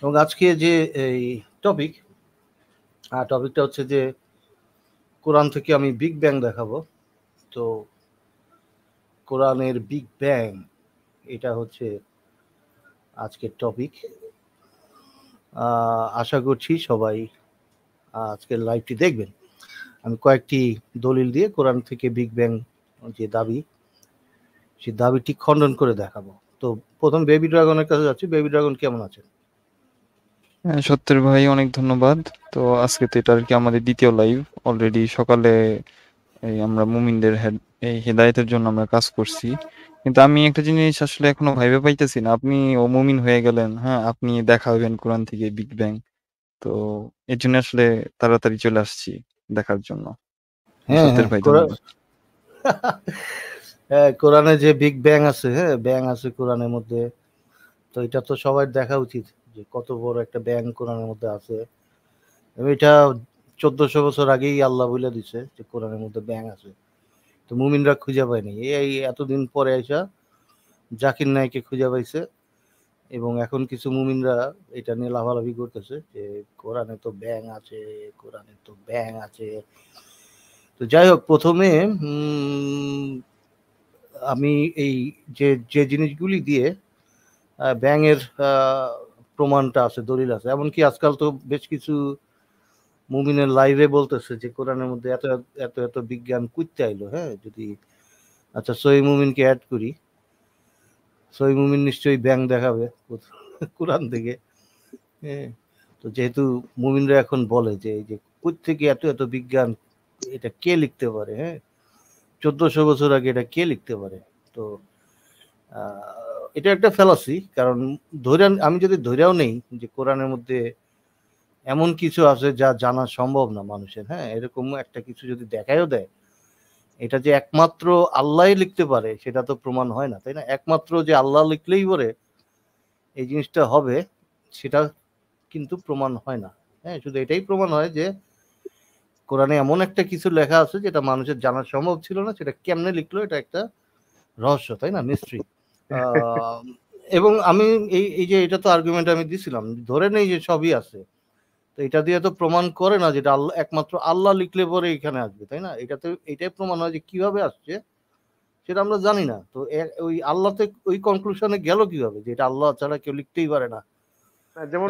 এবং আজকে যে এই টপিক টপিকটা হচ্ছে যে কোরআন থেকে আমি বিগ ব্যাং দেখাবো। তো কোরআনের বিগ ব্যাং এটা হচ্ছে আজকের টপিক। আশা করছি সবাই আজকের লাইভটি দেখবেন। আমি কয়েকটি দলিল দিয়ে কোরআন থেকে বিগ ব্যাং যে দাবি সেই দাবিটি খণ্ডন করে দেখাবো। তো প্রথম বেবি ড্রাগনের কাছে যাচ্ছি। বেবি ড্রাগন কেমন আছেন? হ্যাঁ, সত্যের ভাই অনেক ধন্যবাদ। তো আজকে তো এটা আর কি আমাদের দ্বিতীয় লাইভ। অলরেডি সকালে এই আমরা মুমিনদের এই হেদায়েতের জন্য আমরা কাজ করছি। কিন্তু আমি একটা জিনিস আসলে এখনো ভাইবে পাইতেছি না। আপনি মুমিন হয়ে গেলেন, হ্যাঁ, আপনি দেখাবেন কোরআন থেকে বিগ ব্যাং। তো এর জন্য আসলে তাড়াতাড়ি চলে আসছি দেখার জন্য। হ্যাঁ, সত্যের হ্যাঁ, ভাই ধন্যবাদ। হ্যাঁ, কোরআনে যে বিগ ব্যাং আছে, হ্যাঁ, ব্যাং আছে কোরআনের মধ্যে। তো এটা তো সবার দেখা উচিত যে কত বড় একটা ব্যাং কোরআনের মধ্যে আছে। এবং এটা 1400 বছর আগেই আল্লাহ বলে দিছে যে কোরআনের মধ্যে ব্যাং আছে। তো মুমিনরা খুঁজে পায়নি। এই এতদিন পরে আইসা জাকির নায়েককে খুঁজে পাইছে এবং এখন কিছু মুমিনরা এটা নিয়ে লাফালাফি করতেছে যে কোরআনে তো ব্যাং আছে, কোরআনে তো ব্যাং আছে। তো যাই হোক, প্রথমে আমি এই যে জিনিসগুলি দিয়ে ব্যাঙের প্রমাণটা আছে, দলিল আছে। এমনকি আজকাল তো বেশ কিছু মুমিনের লাইভে বলতেছে যে কোরআনের মধ্যে এত এত এত বিজ্ঞান কুইতে আইলো। হ্যাঁ, যদি আচ্ছা সহি মুমিনকে অ্যাড করি, সহি মুমিন নিশ্চয়ই ব্যাং দেখাবে কোরআন থেকে। হ্যাঁ, তো যেহেতু মুমিনরা এখন বলে যে এই যে কই থেকে এত এত বিজ্ঞান, এটা কে লিখতে পারে? হ্যাঁ, 1400 বছর আগে এটা কে লিখতে পারে? তো এটা একটা ফ্যালাসি। কারণ আমি যদি ধরেও নেই যে কোরআনের মধ্যে এমন কিছু আছে যা জানা সম্ভব না মানুষের, হ্যাঁ, এরকম একটা কিছু যদি দেখায়ও দেয়, এটা যে একমাত্র আল্লাহই লিখতে পারে সেটা তো প্রমাণ হয় না, তাই না? একমাত্র যে আল্লাহ লিখলেই পরে এই জিনিসটা হবে সেটা কিন্তু প্রমাণ হয় না। হ্যাঁ, শুধু এটাই প্রমাণ হয় যে কোরআনে এমন একটা কিছু লেখা আছে যেটা মানুষের জানা সম্ভব ছিল না, সেটা কেমনে লিখলো এটা একটা রহস্য, তাই না? মিস্ট্রি। এবং আমি এই যে এটা তো আর্গুমেন্ট আমি দিছিলাম, ধরে নেই যে সবই আছে। তো এটা দিয়ে তো প্রমাণ করে না যেটা আল্লাহ, একমাত্র আল্লাহ লিখলে পরে এখানে আসবে, তাই না? এটাতে এটাই প্রমাণ হয় যে কিভাবে আসছে সেটা আমরা জানি না। তো ওই আল্লাহতে ওই কনক্লুশনে গেল কিভাবে যে এটা আল্লাহ ছাড়া কেউ লিখতেই পারে না? যেমন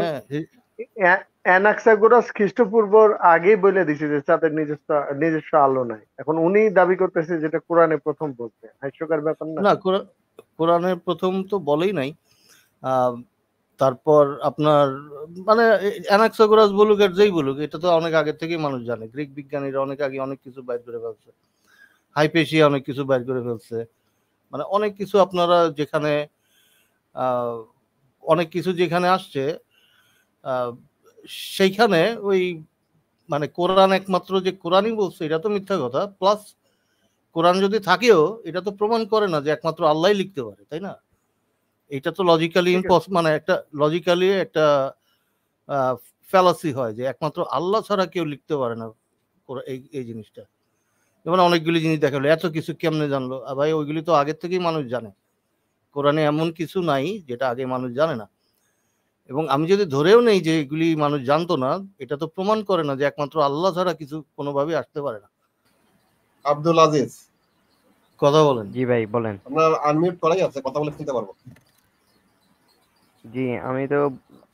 হ্যাঁ, অ্যানাক্সাগোরাস খ্রিস্টপূর্বর আগেই বলে দিছে যে তাদের নিজস্ব নিজস্ব আলো নাই। এখন উনি দাবি করতেছে যেটা কোরআনে প্রথম বলছে, হাস্যকর ব্যাপার না? না, কোরআনের প্রথম তো বলেই নাই। আহ, তারপর আপনার মানে অ্যানাক্সাগোরাস বলুক আর যেই বলুক, এটা তো অনেক আগে থেকেই মানুষ জানে। গ্রিক বিজ্ঞানীরা অনেক আগে অনেক কিছু বাইর করে ফেলছে। হাইপেশিয়া অনেক কিছু বাইর করে ফেলছে। মানে অনেক কিছু আপনারা যেখানে আহ, অনেক কিছু যেখানে আসছে আহ, সেইখানে ওই মানে কোরআন একমাত্র যে কোরআনই বলছে এটা তো মিথ্যা কথা। প্লাস কোরআন যদি থাকেও এটা তো প্রমাণ করে না যে একমাত্র আল্লাহই লিখতে পারে, তাই না? এটা তো লজিক্যালি ঠিক আছে। মানে একটা লজিক্যালি একটা ফ্যালাসি হয় যে একমাত্র আল্লাহ ছাড়া কেউ লিখতে পারে না এই এই জিনিসটা। যেমন অনেকগুলি জিনিস দেখালো, এত কিছু কেমনে জানলো? ভাই, ওইগুলি তো আগের থেকেই মানুষ জানে। কোরআনে এমন কিছু নাই যেটা আগে মানুষ জানে না। এবং আমি যদি ধরেও নেই যে এগুলি মানুষ জানতো না, এটা তো প্রমাণ করে না যে একমাত্র আল্লাহ ছাড়া কিছু কোনোভাবে আসতে পারে না। আব্দুল আজিজ, কথা বলেন। জি ভাই বলেন। আপনার আনমিউট করাই আছে, কথা বলে শুনতে পারবো। জি আমি তো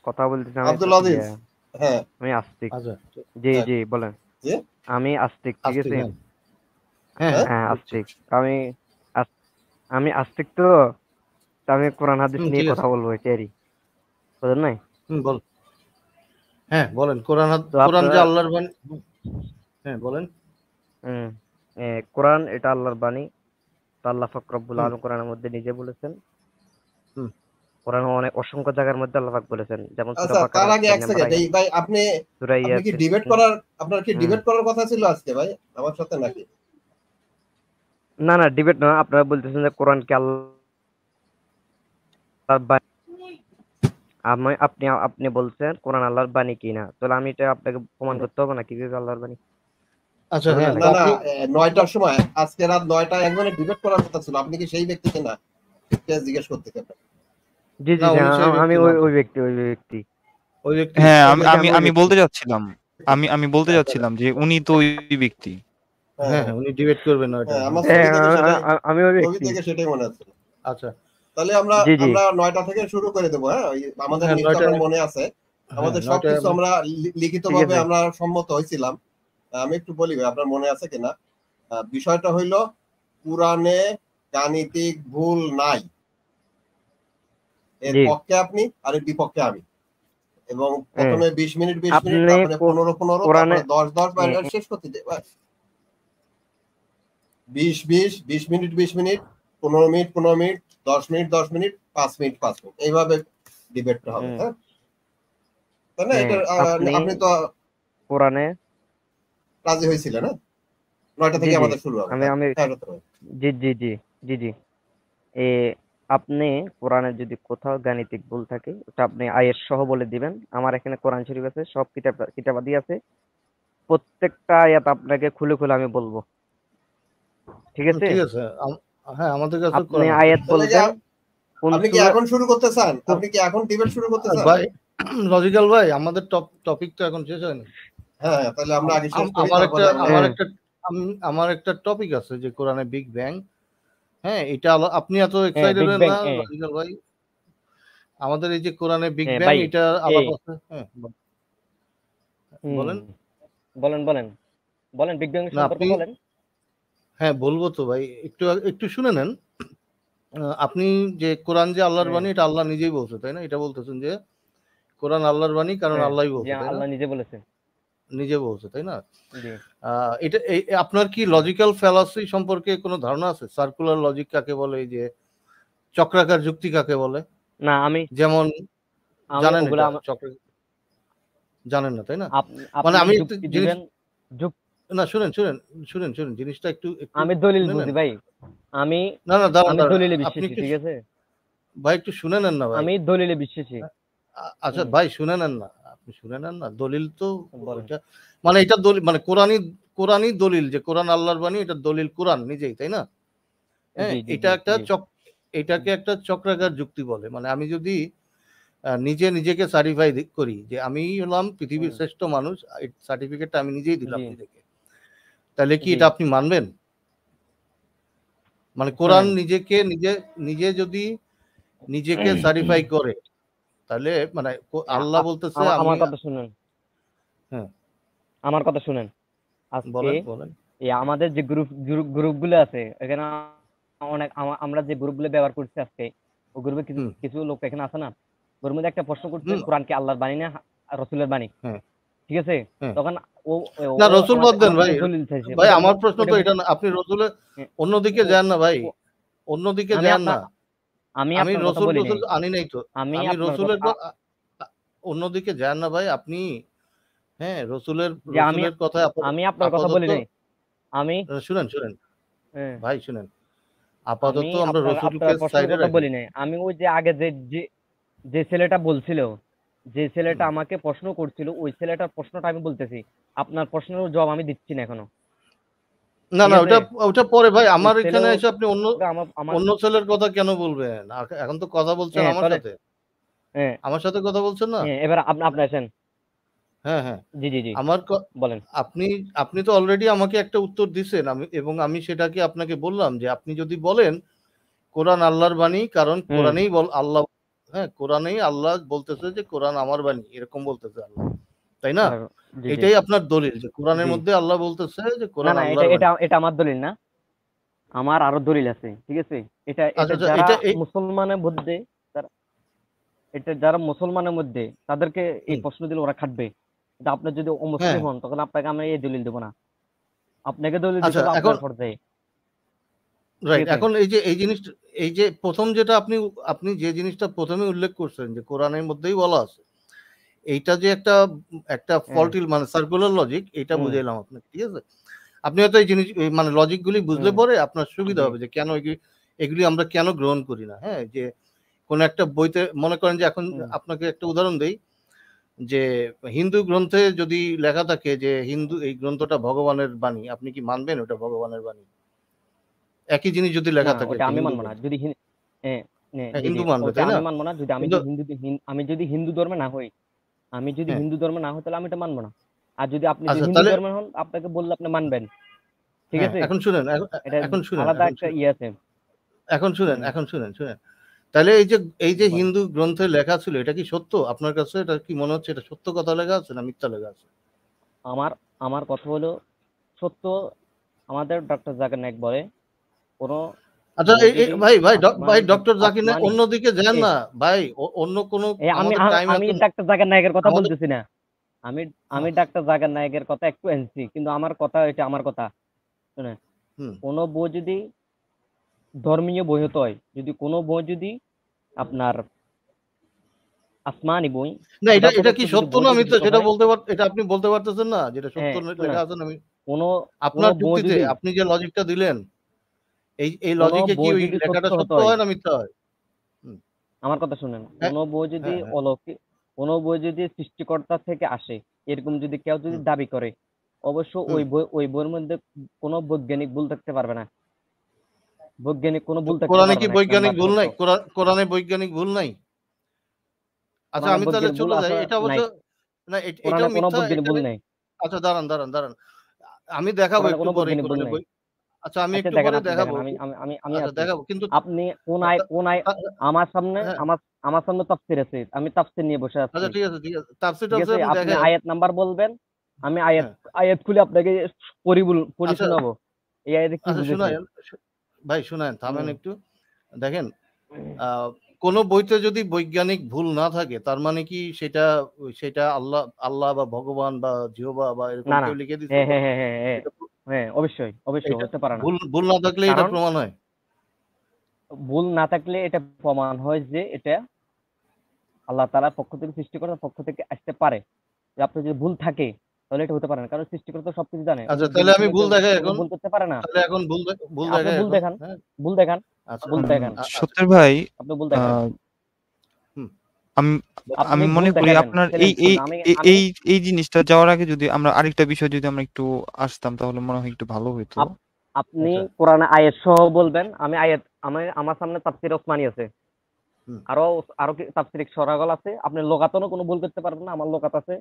কথা বলতেছি, আমি তো আব্দুল আজিজ, হ্যাঁ আমি আস্তিক। আচ্ছা, জি হ্যাঁ, জি বলেন। জি আমি আস্তিক, ঠিক আস্তিক, আছে। হ্যাঁ, হ্যাঁ, হ্যাঁ, হ্যাঁ, হ্যাঁ বুঝছি। আস্তিক। আমি আমি আস্তিক তো। তো আমি কোরআন হাদিস নিয়ে ঠিক কথা আছে। বলবো এটাই, বুঝলেন নাই? বল। হ্যাঁ, বলেন। তো কোরআন যে আপনারা আল্লাহর বাণী। হ্যাঁ, বলেন। হম কোরআন এটা আল্লাহর বাণী। তো আল্লাহ পাক রব্বুল হুম, আলামিন কোরআনের মধ্যে নিজে বলেছেন। হুম। কোরআন অনেক অসংখ্য জায়গার মধ্যে আল্লাহ পাক বলেছেন, যেমন সূরা আচ্ছা, তার বাকারা আগে ৪ এক নম্বর সেকেন্ড, আয়াত, এই ভাই আপনি সূরা আপনি কি ইয়াসিন। ডিবেট করার, আপনার কি হুম। ডিবেট করার কথা ছিল আজকে ভাই আমার সাথে নাকি? না না, ডিবেট না। আপনারা বলতেছেন যে কোরআন কি আল্লাহর বাণী। আপনি আপনি বলছেন কোরআন আল্লাহর বাণী কিনা, তাহলে আমি এটা আপনাকে প্রমাণ করতে হবে না কিভাবে আল্লাহর বাণী, আচ্ছা, বুঝলেন হ্যাঁ, তো না নাকি? না, আপনি ৯টার সময়, আজকে রাত ৯টায় একজনের ডিবেট করার কথা ছিল। আপনি কি সেই ব্যক্তি কিনা জিজ্ঞেস করতে চান? জি জি না, জি, উনি সেই আমি ব্যক্তি না ওই তো। ওই ব্যক্তি। ওই ব্যক্তি হ্যাঁ আমি এটা আমি আমি আমি দেখছি। বলতে যাচ্ছিলাম আমি বলতে যাচ্ছিলাম যে উনি তো ওই ব্যক্তি। হ্যাঁ হ্যাঁ হ্যাঁ উনি ডিবেট করবেন না এটা। হ্যাঁ আমার হ্যাঁ। ছবি থেকে সেটাই আমিও ছবি দেখছি। থেকে সেটাই মনে হচ্ছে। আচ্ছা তাহলে আমরা জি জি আমরা 9টা থেকে শুরু করে দেবো। হ্যাঁ ওই আমাদের হ্যাঁ নিয়মটা 9টায় আপনার মনে আছে। হ্যাঁ আমাদের 9টায় সবকিছু আমরা ঠিক লিখিতভাবে আছে। আমরা সম্মত হয়েছিলাম। আমি একটু বলি ভাই, আপনার মনে আছে কিনা। বিষয়টা হইল কোরআনে গাণিতিক ভুল নাই, এর জি পক্ষে আপনি আর এর বিপক্ষে আমি। এবং হ্যাঁ প্রথমে 20 মিনিট 20 আপনি মিনিট, তারপরে 15 কোরআনে তারপরে 10 হ্যাঁ, শেষ করতে দে ব্যাস। 20 minute 20 minute, 15 minute 15 minute, 10 minute 10 minute, 5 minute 5 minute, এইভাবে ডিবেটটা হবে। হুম, হ্যাঁ তাই না? হ্যাঁ এটা আপনি আপনি তো কোরআনে রাজি হয়েছিলেন। হ্যাঁ 9টা জি থেকে জি আমাদের শুরু হবে। আমি হ্যাঁ আমি হ্যাঁ ডক্টর ভাই। জি জি জি জি জি এ আপনি কোরআনে যদি কোথাও গাণিতিক ভুল থাকে ওটা আপনি আয়াত সহ বলে দিবেন। আমার এখানে কোরআন শরীফ আছে, সব কিতাবাদি আছে, প্রত্যেকটা আয়াত আপনাকে খুলে খুলে আমি বলবো। ঠিক আছে? ঠিক আছে হ্যাঁ আমাদের কাছে আপনি কোরআন আছে। আয়াত তাহলে কি বলবেন কোন আপনি কি সূরা এখন শুরু করতে চান? কোন আপনি কি এখন ডিবেট শুরু করতে চান? ভাই লজিক্যাল ভাই আমাদের টপিক তো এখন শেষ হয়নি। হ্যাঁ তাহলে আমরা আগে শেষ করি, আমার একটা তারপরে আমরা হ্যাঁ আমার একটা টপিক আছে যে কোরআনে বিগ ব্যাং। হ্যাঁ এটা আপনি এত হ্যাঁ এক্সাইটেড বিগ হন ব্যাং না হ্যাঁ লজিক্যাল ভাই। আমাদের এই যে কোরআনে বিগ হ্যাঁ ব্যাং ভাই এটা এ আলাপ আছে। হ্যাঁ হুম বলেন। বলেন বলেন বলেন বিগ ব্যাং না সম্পর্কে আপনি বলেন। হ্যাঁ বলবো তো ভাই, একটু একটু শুনে নেন। আপনি যে কোরআন যে আল্লাহর হ্যাঁ বাণী এটা আল্লাহ নিজেই বলছে তাই না? এটা বলতেছেন যে কোরআন আল্লাহর বাণী কারণ হ্যাঁ আল্লাহই যে বলছে তাই না? আল্লাহ নিজে বলেছেন। নিজে বলছে তাই না? জি এটা আপনার কি লজিক্যাল ফ্যালাসি সম্পর্কে কোনো ধারণা আছে? সার্কুলার লজিক কাকে বলে, এই যে চক্রাকার যুক্তি কাকে বলে? না আমি যেমন আমি জানেন ওগুলা এটা জানেন না তাই না? মানে আপনি আমি একটা যুক্তি জিনিস দিবেন যুক না শুনেন জিনিসটা একটু একটু আমি দলিল শুনে নেন। বুঝি ভাই। আমি না দাঁড়ান আমি দাঁড়ান দলিলে আপনি বিশ্বাসী, একটু ঠিক আছে? ভাই একটু শুনে নেন না ভাই। আমি দলিলে বিশ্বাসী। আচ্ছা হুম ভাই শুনে নেন না, আপনি শুনে নেন না। দলিল তো বলেন। ওইটা মানে এটা দলিল মানে কোরআনই দলিল যে কোরআন আল্লাহর বাণী, এটা দলিল কোরআন নিজেই তাই না? হ্যাঁ জি জি এটা জি একটা জি এটাকে একটা চক্রাকার যুক্তি বলে। মানে আমি যদি নিজেকে সার্টিফাই করি যে আমি হলাম পৃথিবীর হুম, শ্রেষ্ঠ মানুষ, এই সার্টিফিকেটটা আমি নিজেই দিলাম জি নিজেকে, তাহলে কি জি এটা আপনি মানবেন? মানে কোরআন শুনেন নিজে যদি নিজেকে সার্টিফাই করে তাহলে মানে আল্লাহ বলতেছে আমি আমার কথা শুনেন, হ্যাঁ আমার কথা শুনেন। আজকে বলেন এই আমাদের যে গ্রুপগুলো আছে এখানে অনেক আমরা যে গ্রুপগুলো ব্যবহার করছি আজকে, ওই গ্রুপে কিছু হুম কিছু লোক এখানে আছে না, ওর মধ্যে একটা প্রশ্ন করছে হুম কোরআন কি আল্লাহর বাণী না রসুলের বাণী, হ্যাঁ ঠিক আছে? হ্যাঁ তখন ও ও না ও রসুল বাদ দেন আমার ভাই। কাছে দলিল চাইছে। ভাই আমার প্রশ্ন তো এটা না, আপনি রসুলের হ্যাঁ, অন্যদিকে ও যান না ভাই, ও- অন্যদিকে আমি যান আপনার না। আমি আমি আপনার কথা রসুল বলি নাই। আনি নাই তো। আমি আমি আপনার কথা রসুলের অন্যদিকে যান না ভাই আপনি। হ্যাঁ যে রসুলের কথায় আমি আপনার কথা বলি আপাতত নাই। আমি শুনেন হ্যাঁ, ভাই শুনেন, আমি আপাতত আমরা রসুলকে আপনার প্রশ্নের সাইডে কথা রাখি। বলি নাই। আমি ওই যে আগে যে যে ছেলেটা বলছিল, যে ছেলেটা হুম। আমাকে প্রশ্ন করছিল, ওই ছেলেটার প্রশ্নটা আমি বলতেছি। আপনার প্রশ্নের জবাব আমি দিচ্ছি না এখনো, না ঠিক না আছে? ওটা পরে ভাই, ওই আমার এখানে ছেলেও এসে আপনি আমার আমার অন্য ছেলের কথা কেন বলবেন? এখন তো কথা বলছেন হ্যাঁ আমার তাহলে সাথে, হ্যাঁ কথা বলছেন না? হ্যাঁ এবার আপনি আসেন। হ্যাঁ হ্যাঁ জি জি জি আমার বলেন। আপনি আপনি তো অলরেডি আমাকে একটা উত্তর দিছেন, আমি সেটাকে আপনাকে বললাম যে আপনি যদি বলেন কোরআন আল্লাহর বাণী কারণ হুম কোরআনেই আল্লাহ, হ্যাঁ কোরআনেই আল্লাহ বলতেছে যে কোরআন আমার বাণী, এরকম বলতেছে আল্লাহ তাই না? আর- জি জি এটাই আপনার দলিল যে কোরআনের জি মধ্যে আল্লাহ বলতেছে যে না কোরআন না এটা আল্লাহর এটা বাণী। এটা আমার দলিল না, আমার আরো দলিল আছে, ঠিক আছে? এটা আচ্ছা এটা আচ্ছা যারা এটা মুসলমানের মধ্যে এটা যারা মুসলমানের মধ্যে তাদেরকে এই হুম, প্রশ্ন দিলে ওরা খাটবে। কিন্তু আপনি যদি হ্যাঁ অমুসলিম হন তখন আপনাকে আমি এই দলিল দেবো না, আপনাকে দলিল দিতে আচ্ছা হবে এখন আপনার পর্যায়ে, ঠিক রাইট আছে? এখন এই জিনিসটা, এই যে প্রথম যেটা আপনি আপনি যে জিনিসটা প্রথমে উল্লেখ করছেন যে কোরআনের মধ্যেই বলা আছে, এইটা যে একটা একটা হ্যাঁ ফল্টি মানে সার্কুলার লজিক, এটা হুম বুঝাইলাম আপনাকে, ঠিক আছে? আপনি হয়তো এই মানে লজিক গুলি বুঝলে হুম পরে আপনার সুবিধা জি হবে যে কেন এগুলি আমরা কেন গ্রহণ করি না। হ্যাঁ যে কোন একটা বইতে মনে করেন যে এখন হুম আপনাকে একটা উদাহরণ দেই যে হিন্দু গ্রন্থে যদি লেখা থাকে যে এই গ্রন্থটা ভগবানের বাণী, আপনি কি মানবেন ওটা ভগবানের বাণী? একই জিনিস যদি না লেখা থাকে ওটা একটা আমি হিন্দু মানবো না গ্রন্থে, যদি হ্যাঁ হ্যাঁ হ্যাঁ জি জি হিন্দু মানবে ওটা তাই আমি না? মানবো না যদি কিন্তু আমি যদি হিন্দু ধর্মে না হই। আমি যদি হ্যাঁ হিন্দু ধর্ম না হই তাহলে আমি এটা মানবো না। আর যদি আপনি যদি আচ্ছা হিন্দু তাহলে ধর্মের হন আপনাকে বললে আপনি মানবেন, ঠিক হ্যাঁ আছে? এখন শুনেন এটা এখন শুনেন আলাদা এখন একটা শুনেন ইয়ে আছে। এখন শুনেন হুম, এখন শুনেন শুনেন তাহলে এই যে বলেন। হিন্দু গ্রন্থে লেখা ছিল এটা কি সত্য আপনার কাছে? এটা কি মনে হচ্ছে এটা সত্য কথা লেখা আছে না মিথ্যা লেখা আছে? আমার আমার কথা হলো সত্য। আমাদের ডক্টর জাকির নায়েক বলে কোনো আচ্ছা বউ যদি ভাই ভাই ভাই আসমানি ডক্টর জাকির নায়েক আসমানি অন্যদিকে যান এ না ভাই, অন্য কোনো এ আমি আমাদের টাইম আমি এখন ডাক্তার জাকির নায়েকের কথা আমাদের বলতেছি না। আমি আমি ডাক্তার জাকির নায়েকের কথা একটু আনছি, কিন্তু আমার কথা এটা আমার কথা শুনে। হুম কোনো বই যদি ধর্মীয় বই হতে হয়, যদি কোনো বই যদি আপনার আসমানি বই, না এটা খোদা এটা প্রদত্ত কি যদি সত্য বই না যদি মিথ্যা হতে সেটা হয়, বলতে এটা আপনি বলতে পারতেছেন না যেটা সত্য লেখা শোনেন, আছে না? আমি কোনো কোনো আপনার বই যুক্তিতে যদি আপনি যে লজিকটা দিলেন এই কোনো লজিকে কি বই ওই যদি লেখাটা সত্য হতে সত্য হয়, হয় না মিথ্যা হয়? হুম, আমার কথা শুনেন, হ্যাঁ কোনো বই যদি হ্যাঁ হ্যাঁ অলৌকিক, কোনো বই যদি সৃষ্টিকর্তা থেকে আসে, এরকম যদি কেউ যদি হুম দাবি করে, অবশ্য হুম ওই বইয়ের মধ্যে কোনো বৈজ্ঞানিক ভুল থাকতে পারবে না। বৈজ্ঞানিক কোনো তো ভুল থাকতে কোরআনে পারবে কি না, এক বৈজ্ঞানিক নাম্বার ভুল শর্ত। নাই? কোরআনে বৈজ্ঞানিক ভুল নাই? আচ্ছা কোরআনে আমি তাহলে বৈজ্ঞানিক ভুল চলে যাই আসলে এটা অবশ্য নাই। না কোরআনে এটাও কোনো মিথ্যা বৈজ্ঞানিক ভুল এখানে। নেই। আচ্ছা দাঁড়ান দাঁড়ান দাঁড়ান আমি দেখাবো কোরআনে একটু কোনো পরেই বৈজ্ঞানিক ভুল কোরআনে নেই। বই। আচ্ছা আমি আচ্ছা একটু দেখেন, পরে আপনি দেখাবো। দেখেন, আমি আচ্ছা আছি। দেখাবো কিন্তু আপনি তা- কোন আয় তা- আমার সামনে, হ্যাঁ আমার সামনে তাফসীর আছে, আমি তাফসীর নিয়ে বসে আছি, আচ্ছা ঠিক আছে তাফসীর ঠিক আছে? টাফসীর আপনি আপনি দেখেন। আয়াত নাম্বার বলবেন, আমি আয়াত হ্যাঁ আয়াত খুলে আপনাকে পড়ি আচ্ছা শোনাবো এই আয়াতে কি আচ্ছা বুঝেছে। শুনায়েন ভাই শুনায়েন থামেন হুম। একটু দেখেন আহ, কোনো বইতে যদি বৈজ্ঞানিক ভুল না থাকে তার মানে কি সেটা সেটা আল্লাহ আল্লাহ বা ভগবান বা জিহোবা বা এরকম না না, কেউ লিখে দিছে হ্যাঁ হ্যাঁ হ্যাঁ হ্যাঁ হ্যাঁ, এটা হ্যাঁ অবশ্যই অবশ্যই এটা হতে পারে না। ভুল ভুল না থাকলে এটা কারণ প্রমাণ হয়। ভুল না থাকলে এটা প্রমাণ হয় যে এটা আল্লাহ তাআলার পক্ষ থেকে, সৃষ্টিকর্তার পক্ষ থেকে আসতে পারে। যে আপনার যদি ভুল থাকে তাহলে এটা হতে পারে না, কারণ সৃষ্টিকর্তা সবকিছু জানে, আচ্ছা ওদের তাহলে আমি বিবেচনায় ভুল কেউ দেখাই কোনো এখন, ভুল করতে পারে না। তাহলে এখন ভুল আপনি দেখাই ভুল এখন। দেখান, হ্যাঁ ভুল দেখান, আচ্ছা ভুল দেখান, আচ্ছা সত্যের ভাই, আপনি ভুল দেখান, আহ, হুম আমি আপনি আমি ভুল মনে করি দেখাবেন। আপনার চ্যালেঞ্জ এই এই করুন। আমি এই আমি এই এই জিনিসটা যাওয়ার আগে যদি আমরা আরেকটা বিষয় যদি আমরা একটু আসতাম তাহলে মনে হয় একটু ভালো হইতো। আপ- আপনি আচ্ছা কোরআনে আয়াত সহ বলবেন। আমি আয়াত, আমার সামনে তাফসীর ওসমানী আছে, হুম আরো আরো কি তাফসীর সরাগল আছে। আপনি লোকাতনও কোনো ভুল করতে পারবেন না, আমার লোকাত আছে,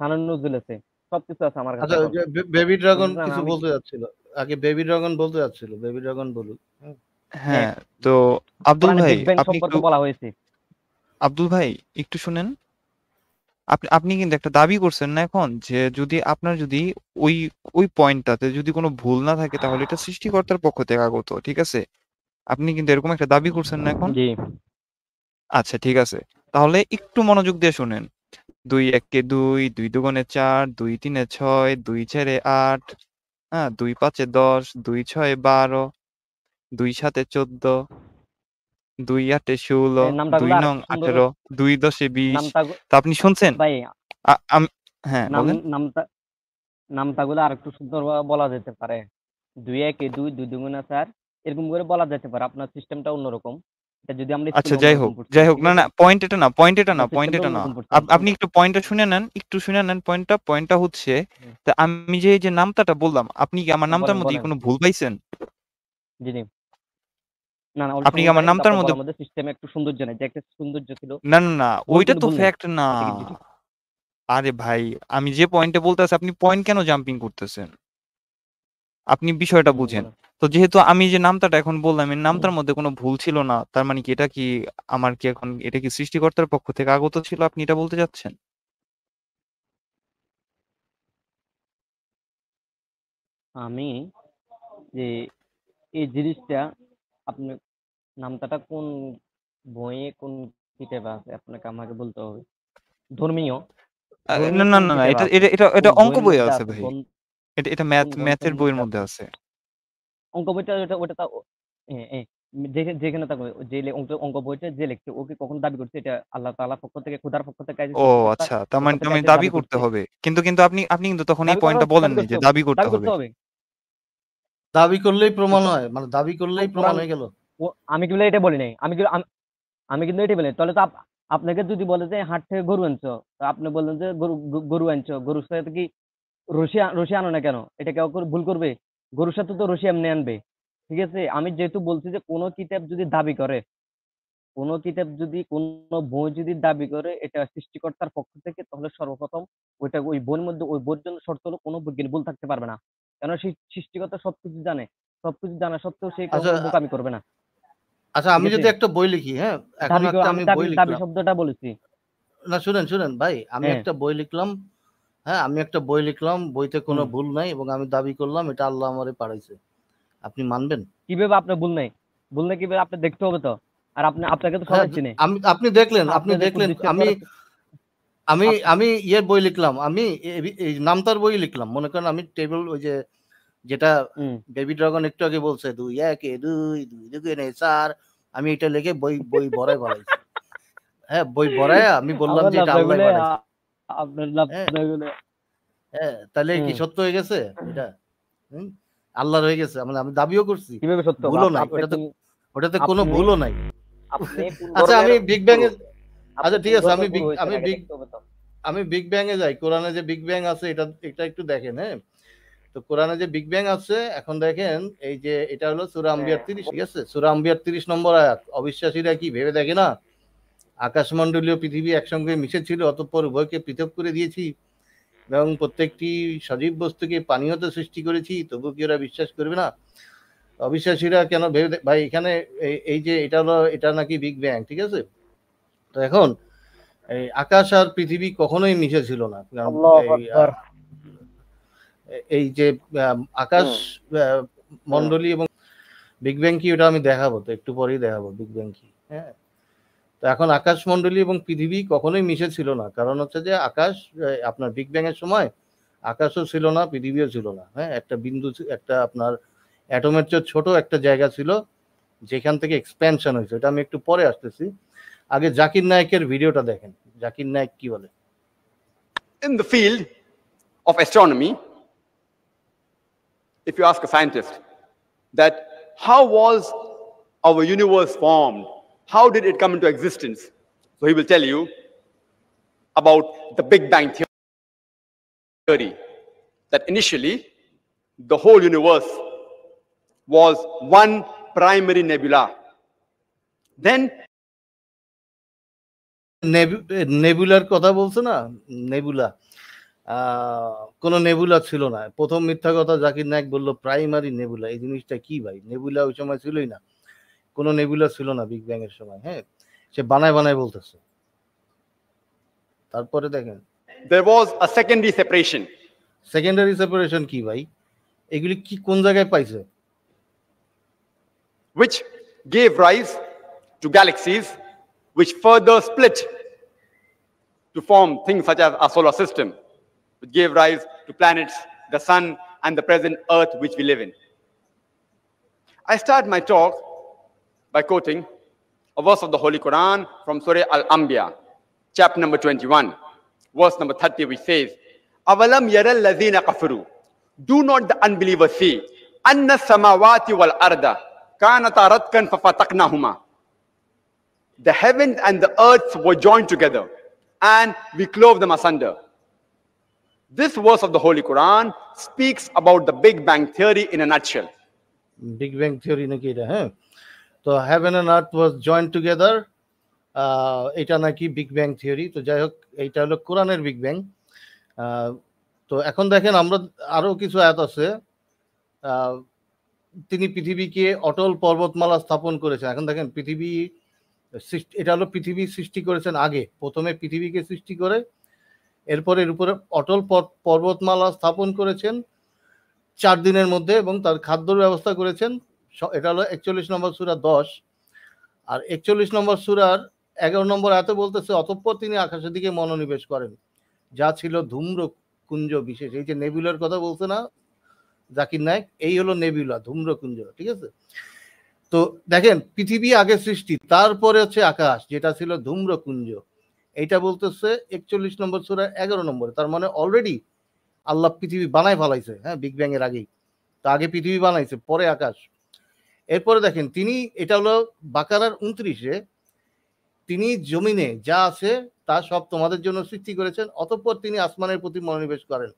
শানান নজুল আছে, সবকিছু আছে আমার কাছে আচ্ছা ওই এখন, যে বেবি ড্রাগন বুঝছেন? কিছু আমি বলতে যাচ্ছিল আগে, বেবি ড্রাগন বলতে যাচ্ছিল, বেবি ড্রাগন বলুন। হুম, হ্যাঁ, হ্যাঁ, তো আব্দুল কোরআনে ভাই বিগ ব্যাং আপনি একটু, সম্পর্কে বলা হয়েছে। আব্দুল ভাই একটু শুনেন। আপনি আপনি কিন্তু একটা দাবি করছেন না এখন, যে যদি আপনার যদি ওই ওই পয়েন্টটাতে যদি কোনো ভুল না থাকে তাহলে এটা সৃষ্টিকর্তার পক্ষ থেকে আগত, ঠিক আছে? আপনি কিন্তু এরকম একটা দাবি করছেন না এখন। জি, আচ্ছা ঠিক আছে, তাহলে একটু মনোযোগ দিয়ে শুনেন। ২ একে ২, ২ দুগুণে ৪, ২ তিনে ৬, ২ চারে ৮, হ্যাঁ, ২ পাঁচে ১০, ২ ছয়ে ১২, ২ সাতে ১৪, ২ আটে ১৬, এই ২ নামটাগুলো আর নং একটু সুন্দর ১৮, ২ দশে ২০। নামটা তা আপনি শুনছেন? ভাই, আমি, হ্যাঁ নাম বলেন। নামটা নামটাগুলো আর একটু সুন্দরভাবে বলা যেতে পারে। ২ একে ২, ২ দুগুণে ৪, এরকম করে বলা যেতে পারে। আপনার সিস্টেমটা অন্যরকম। এটা যদি আমরা আচ্ছা স্কুলে যাই অন্যরকম হোক, পড়ছি, যাই হোক। ঠিক না, আছে? না, পয়েন্ট এটা না, পয়েন্ট এটা না, আপনার পয়েন্ট সিস্টেমটা এটা না। অন্যরকম পড়ছি। আপনি একটু পয়েন্টটা শুনে নেন, একটু শুনে নেন পয়েন্টটা। পয়েন্টটা হচ্ছে, হুম, তা আমি যে এই যে নামতাটা বললাম, আপনি কি আমার নামতার বলেন, মধ্যে কি বলেন। কোনো ভুল পাইছেন? জি, জি। না, না, অবশ্য আপনি কি ভুল আমার নাই। কিন্তু নামতার আপনার মধ্যে, বলার মধ্যে সিস্টেমে একটু সৌন্দর্য নাই। যে একটা সৌন্দর্য ছিল, না, না, না, ভুল ওইটা কিন্তু তো ভুল নাই। ফ্যাক্ট না। সঠিক যেটি। আরে ভাই, আমি যে পয়েন্টে বলতেছি আপনি পয়েন্ট কেন জাম্পিং করতেছেন? আপনি বিষয়টা বুঝেন। বলেন। তো যেহেতু আমি যে নামতাটা এখন বললাম, এই নামতার মধ্যে কোনো ভুল ছিল না, তার মানে কি এটা কি আমার কি এখন এটা কি সৃষ্টিকর্তার পক্ষ থেকে আগত ছিল, আপনি এটা বলতে চাচ্ছেন? আমি যে এই জিনিসটা, আপনি নামটাটা কোন বইয়ে, কোন কিতাবে আছে আপনাকে আমাকে বলতে হবে। ধর্মীয়, না, ধর্মীয় না, কোন না, না, কিতাবে এটা আছে? এটা এটা কোন এটা অঙ্ক বইয়ের বইয়ে মধ্যে আছে আছে? ভাই। এটা ম্যাথ কোন গ্রন্থের ম্যাথের বইয়ের মধ্যে মধ্যে আছে? আছে। অঙ্ক বইটা, ওটা তো যেখানে থাকবে, অঙ্ক বইটা যে লিখছে ও কি কখনো দাবি করছে এটা আল্লাহ তাআলার পক্ষ থেকে, খোদার পক্ষ থেকে আসে, ও সৃষ্টিকর্তার আচ্ছা, তার পক্ষ মানে থেকে আমি আসে, দাবি দাবি করতে করছে? হবে। কিন্তু আপনি কিন্তু তখন এই পয়েন্টটা বলেন দাবি নাই করতে যে হবে, দাবি করতে দাবি হবে। করতে হবে। দাবি করলেই তো প্রমাণ হয় মানে দাবি করলেই প্রমাণ কোরআন, হয়ে গেল। আমি কিন্তু এটা বলি নাই। আমি কিন্তু এটাই বলি। তাহলে তো আপনাকে যদি বলে যে হাট থেকে গরু আনছো, তো আপনি বললেন যে গরু আনছো, গরুর সাথে কি রশি আনো না কেন? এটা কেউ ভুল করবে? গরুর সাথে তো রশি এমনি আনবে, ঠিক আছে? আমি যেহেতু বলছি যে কোনো কিতাব যদি দাবি করে, কোনো কিতাব যদি কোনো বই যদি দাবি করে এটা সৃষ্টিকর্তার পক্ষ থেকে, তাহলে সর্বপ্রথম ওই বইয়ের মধ্যে ওই বইয়ের জন্য শর্ত হলো কোনো বৈজ্ঞানিক ভুল থাকতে পারবে না। কেন সেই সৃষ্টিকর্তা সবকিছু জানে, সবকিছু জানা সত্ত্বেও সে আচ্ছা কখনো বোকামি করবে না। আচ্ছা, ঠিক আমি আছে? যদি একটা বই লিখি, হ্যাঁ, এখন দাবি একটা আমি আমি দাবি বই দাবি লিখলাম, শব্দটা বলেছি। না শুনেন শুনেন ভাই, আমি হ্যাঁ, একটা বই লিখলাম, হ্যাঁ, আমি একটা বই লিখলাম, বইতে কোনো হুম। ভুল নাই এবং আমি দাবি করলাম এটা আল্লাহ আমারে পাঠাইছে, আপনি মানবেন? কিভাবে আপনার ভুল নেই? ভুল নেই কিভাবে? আপনি দেখতে হবে তো। আর আপনাকে তো হ্যাঁ, সবাই চিনে। আপনি দেখলেন, আপনি আপনাদের দেখলেন, কুদ্দুসের আমি পরে আমি আপ- আমি ইয়ে বই লিখলাম, আমি এই নামতার বই লিখলাম, মনে করেন আমি টেবিল ওই যে যেটা হুম। বেবি ড্রাগন একটু আগে বলছে 2 1 2 2 4, আমি এটা লিখে বই বই ভরাই ফেলাইছি। হ্যাঁ, বই ভরায় আমি বললাম আমার যে এটা আল্লাহ লাফড়াগুলো পাঠাইছে। আপনার হ্যাঁ, লাফড়াগুলো হ্যাঁ, তাহলে কি হুম। সত্য হয়ে গেছে এটা? হুম, আল্লাহর হয়ে গেছে, মানে আমি দাবিও করছি, কিভাবে সত্য হবে? ভুলও নাই, আপনি ওটাতে কোনো আপনি ভুলও নাই। আপনি কোন আচ্ছা, আমি ধর্মের বিগ ব্যাং গুরু? এর, আপনি আচ্ছা ঠিক কোন আছে, ধর্মের গুরু হয়েছেন আমি আগে বিগ দেখতে হবে তো। আমি বিগ ব্যাং এ যাই। কোরআনে যে বিগ ব্যাং আছে এটা এটা একটু দেখেন, হ্যাঁ। তো কোরআনে যে বিগ ব্যাং আছে, এখন দেখেন, এই যে এটা হলো সূরা আম্বিয়ার হ্যাঁ, 30, ঠিক আছে? সূরা আম্বিয়ার 30 নম্বর আয়াত। অবিশ্বাসীরা কি ভেবে দেখে না আকাশমণ্ডলীয় পৃথিবী একসঙ্গে মিশেছিল, অতঃপর উভয়কে পৃথক করে দিয়েছি এবং প্রত্যেকটি সজীব বস্তুকে পানীয়তে সৃষ্টি করেছি, তবু কি ওরা বিশ্বাস করবে না? অবিশ্বাসীরা কেন ভেবে ভাই, এখানে এই যে এটা হলো, এটা নাকি বিগ ব্যাং, ঠিক আছে? তো এখন এই আকাশ আর পৃথিবী কখনোই মিশে ছিল না, কারণ আল্লাহু এই আকবার। এই যে আকাশ হুম, মণ্ডলী এবং বিগ ব্যাং কি, ওটা আমি দেখাবো, তো একটু পরেই দেখাবো বিগ ব্যাং কি, হ্যাঁ। তো এখন আকাশ মণ্ডলী এবং পৃথিবী কখনোই মিশে ছিল না, কারণ হচ্ছে যে আকাশ আপনার বিগ ব্যাং এর সময় আকাশও ছিল না, পৃথিবীও ছিল না, হ্যাঁ। একটা বিন্দু একটা আপনার অ্যাটমের চেয়ে ছোট একটা জায়গা ছিল যেখান থেকে এক্সপ্যানশন হয়েছে, এটা আমি একটু পরে আসতেছি। আগে জাকির নায়েকের ভিডিওটা দেখেন, জাকির নায়েক কি বলে। In the field of astronomy, if you ask a scientist that how was our universe formed, how did it come into existence, so he will tell you about the Big Bang theory, that initially the whole universe was one primary nebula. Then নেবুলার কথা বলছে না, nebula, কোনো nebula ছিল না। প্রথম মিথ্যা কথা জাকির নায়েক বললো প্রাইমারি নেবুলা, এই জিনিসটা কি ভাই? নেবুলা ওই সময় ছিলই না, কোনো নেবুলা ছিল না বিগ ব্যাং এর সময়, হ্যাঁ। সে বানায় বানায় বলতেছে। তারপরে দেখেন there was a secondary separation, secondary separation কি ভাই? এগুলি কি কোন জায়গায় পাইছে? which gave rise to galaxies, which further split to form things such as our solar system, which gave rise to planets, the sun, and the present earth which we live in. I start my talk by quoting a verse of the Holy Quran from Surah Al-Anbiya, chapter number 21, verse number 30, which says, "Avalam yaral lazina kafaru." Do not the unbelievers see, "Anna samawati wal arda kanata ratkan fafataknahuma." The heavens and the earth were joined together, and we clove them asunder. This verse of the Holy Quran speaks about the Big Bang theory in a nutshell. Big bang theory নাকি এটা, হ্যাঁ। তো heaven and earth was joint together, এটা নাকি big bang theory. তো যাই হোক, এইটা হলো কোরআনের বিগ ব্যাং। তো এখন দেখেন, আমরা আরো কিছু আয়াত আছে, তিনি পৃথিবীকে অটল পর্বতমালা স্থাপন করেছেন। এখন দেখেন পৃথিবী এটা হলো পৃথিবী সৃষ্টি করেছেন আগে, প্রথমে পৃথিবীকে সৃষ্টি করে এরপর এর উপরে অটল পর্বতমালা স্থাপন করেছেন 4 দিনের মধ্যে এবং তার খাদ্যর ব্যবস্থা করেছেন। এটা হলো 41 নম্বর সূরা 10, আর 41 নম্বর সূরার 11 নম্বর আয়াতে বলতেছে, অতঃপর তিনি আকাশের দিকে মনোনিবেশ করেন, যা ছিল ধূম্র কুঞ্জ বিশেষ। এই যে নেবুলার কথা বলছে না জাকির নায়েক, এই হলো নেবুলা, ধূম্রকুঞ্জ, ঠিক আছে? তো দেখেন পৃথিবী আগে সৃষ্টি, তারপরে হচ্ছে আকাশ যেটা ছিল ধূম্রকুঞ্জ, এইটা বলতেছে 41 নম্বর সূরার 11 নম্বরে। তার মানে অলরেডি আল্লাহ পৃথিবী বানায় ফেলাইছে, হ্যাঁ, বিগ ব্যাং এর আগেই। তো আগে পৃথিবী বানাইছে, পরে আকাশ। এরপরে দেখেন তিনি, এটা হলো বাকারার 29-এ, তিনি জমিনে যা আছে তা সব তোমাদের জন্য সৃষ্টি করেছেন, অতঃপর তিনি আসমানের প্রতি মনোনিবেশ করেন।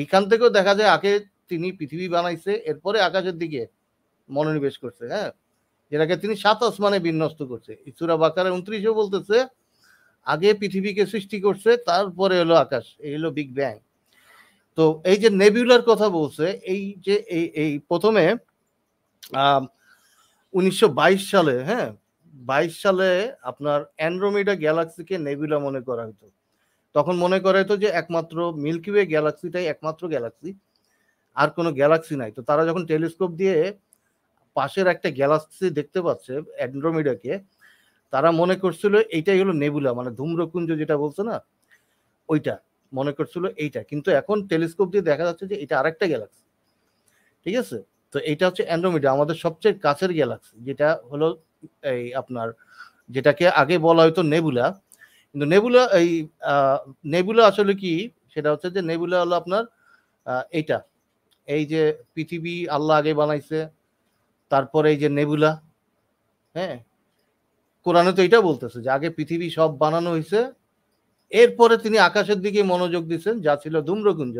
এইখান থেকেও দেখা যায় আগে তিনি পৃথিবী বানাইছে, এরপরে আকাশের দিকে মনোনিবেশ করছে, হ্যাঁ। যেটাকে তিনি 7 আসমানে বিন্যস্ত করছে। সূরা বাকারা 29 বলতেছে আগে পৃথিবীকে সৃষ্টি করছে, তারপরে হলো আকাশ, এই হলো বিগ ব্যাং। তো এই যে নেবিউলার কথা বলছে, এই যে এই প্রথমে 1922 সালে, হ্যাঁ 22 সালে আপনার অ্যান্ড্রোমেডা গ্যালাক্সিকে নেবিউলা মনে করা হতো। তখন মনে করা হতো যে একমাত্র মিল্কি ওয়ে গ্যালাক্সিটাই একমাত্র গ্যালাক্সি, আর কোনো গ্যালাক্সি নাই। তো তারা যখন টেলিস্কোপ দিয়ে পাশের একটা গ্যালাক্সি দেখতে পাচ্ছে অ্যান্ড্রোমেডাকে, তারা মনে করছিল এইটাই হলো নেবুলা, মানে ধূম্রপুঞ্জ যেটা বলছে না, ওইটা মনে করছিল এইটা। কিন্তু এখন টেলিস্কোপ দিয়ে দেখা যাচ্ছে যে এটা আরেকটা গ্যালাক্সি, ঠিক আছে। তো এইটা হচ্ছে অ্যান্ড্রোমেডা, আমাদের সবচেয়ে কাছের গ্যালাক্সি, যেটা হলো এই আপনার যেটাকে আগে বলা হতো নেবুলা। কিন্তু নেবুলা নেবুলা আসলে কি, সেটা হচ্ছে যে নেবুলা হলো আপনার এইটা, এই যে পৃথিবী আল্লাহ আগে বানাইছে, তারপরে এই যে নেবুলা, হ্যাঁ কোরআনে তো এটা বলতেছে যে আগে পৃথিবী সব বানানো হয়েছে, এরপরে তিনি আকাশের দিকে মনোযোগ দিচ্ছেন যা ছিল ধূম্রপুঞ্জ।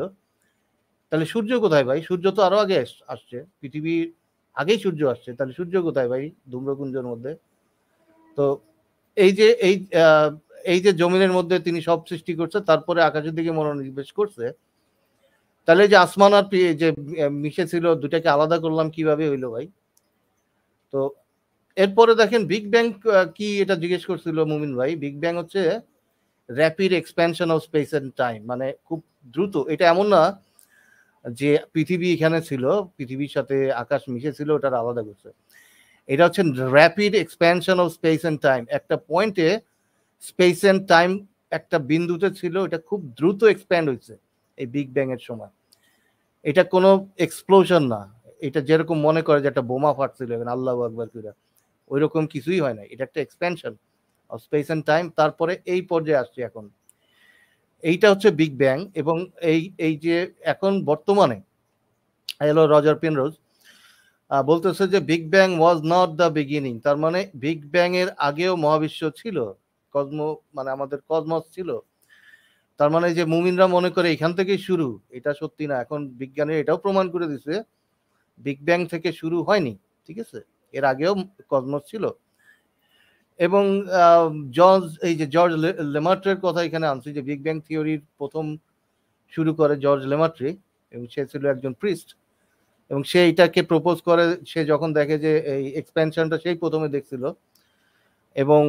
তাহলে সূর্য কোথায় ভাই? সূর্য তো আরো আগে আসছে, পৃথিবীর আগেই সূর্য আসছে, তাহলে সূর্য কোথায় ভাই ধূম্রপুঞ্জের মধ্যে? তো এই যে জমিনের মধ্যে তিনি সব সৃষ্টি করছে, তারপরে আকাশের দিকে মনোনিবেশ করছে, তাহলে যে আসমান আর যে মিশে ছিল দুটাকে আলাদা করলাম কিভাবে হইলো ভাই? তো এরপরে দেখেন বিগ ব্যাং কি, এটা জিজ্ঞেস করছিল মুমিন ভাই। বিগ ব্যাং হচ্ছে rapid expansion of space and time, মানে খুব দ্রুত। এটা এমন না যে পৃথিবী এখানে ছিল, পৃথিবীর সাথে আকাশ মিশে ছিল, ওটার আলাদা করছে। এটা হচ্ছে rapid expansion of space and time. একটা পয়েন্টে স্পেস এন্ড টাইম একটা বিন্দুতে ছিল, এটা খুব দ্রুত এক্সপ্যান্ড হয়েছে এই বিগ ব্যাং এর সময়। এটা কোনো এক্সপ্লোশন না, এটা যেরকম মনে করে যে একটা বোমা ফাটছিল আল্লাহু আকবার কইরা, ওইরকম কিছুই হয় না। এটা একটা expansion of space and time, তারপরে এই পর্যায়ে আসছে এখন। এইটা হচ্ছে বিগ ব্যাং। এবং এই যে এখন বর্তমানে হলো রজার পেনরোজ বলতেছে যে big bang was not the beginning, তার মানে বিগ ব্যাং এর আগেও মহাবিশ্ব ছিল, মানে আমাদের কসমস ছিল। তার মানে যে মুমিনরা মনে করে এখান থেকেই শুরু, এটা সত্যি না। এখন বিজ্ঞানী এটাও প্রমাণ করে দিছে বিগ ব্যাং থেকে শুরু হয়নি, ঠিক আছে, এর আগেও কসমস ছিল। এবং জর্জ লেমার্ট্রের কথা এখানে আনছি, যে বিগ ব্যাং থিওরির প্রথম শুরু করে জর্জ লেমার্ট্রে, এবং সে ছিল একজন প্রিস্ট, এবং সে এটাকে প্রপোজ করে। সে যখন দেখে যে এই এক্সপ্যানশনটা সেই প্রথমে দেখছিল, এবং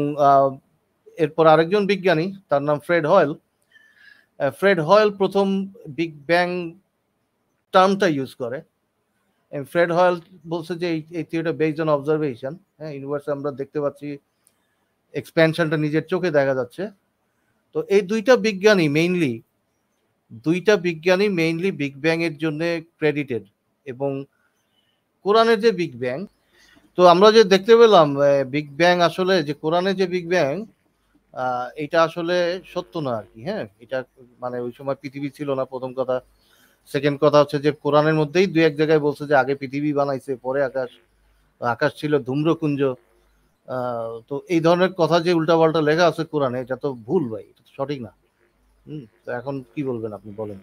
এরপর আরেকজন বিজ্ঞানী, তার নাম ফ্রেড হয়েল প্রথম বিগ ব্যাং টার্মটা ইউজ করে। ফ্রেড হয়েল বলছে যে এই থিওরিটা বেসড অন অবজারভেশন, হ্যাঁ ইউনিভার্সে আমরা দেখতে পাচ্ছি এক্সপ্যানশনটা নিজের চোখে দেখা যাচ্ছে। তো এই দুইটা বিজ্ঞানী মেইনলি বিগ ব্যাং এর জন্য ক্রেডিটেড। এবং কোরআনের যে বিগ ব্যাং, তো আমরা যে দেখতে পেলাম বিগ ব্যাং আসলে যে কোরআনের যে বিগ ব্যাং, এটা আসলে সত্য না আর কি। হ্যাঁ এটা মানে ওই সময় পৃথিবী ছিল না, প্রথম কথা। সেকেন্ড কথা হচ্ছে যে কোরআনের মধ্যেই দুই এক জায়গায় বলছে যে আগে পৃথিবী বানাইছে, পরে আকাশ ছিল ধূম্রকুঞ্জ। তো এই ধরনের কথা যে উল্টাপাল্টা লেখা আছে কোরআনে, এটা তো ভুল ভাই, এটা তো সঠিক না। তো এখন কি বলবেন আপনি, বলেন।